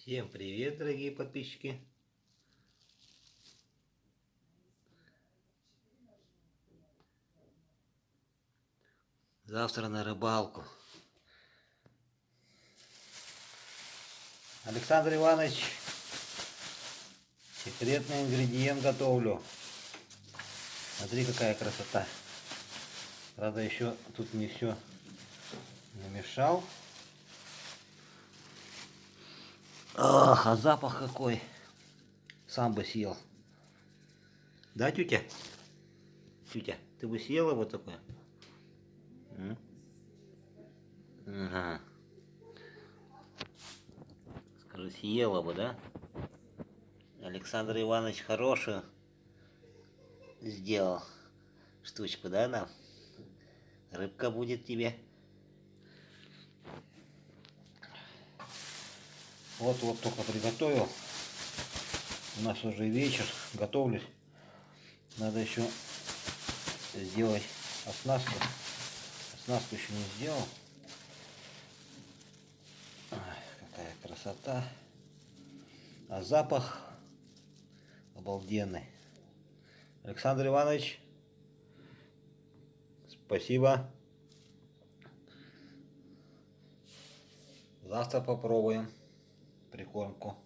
Всем привет, дорогие подписчики! Завтра на рыбалку. Александр Иванович, секретный ингредиент готовлю. Смотри, какая красота. Правда, еще тут не все намешал. Ах, а запах какой! Сам бы съел. Да, тетя? Тетя, ты бы съела вот такое? Ага. Скажи, съела бы, да? Александр Иванович хорошую сделал штучку, да, нам? Рыбка будет тебе. Вот только приготовил. У нас уже вечер, готовлюсь. Надо еще сделать оснастку. Оснастку еще не сделал. Ой, какая красота. А запах обалденный. Александр Иванович, спасибо. Завтра попробуем прикормку.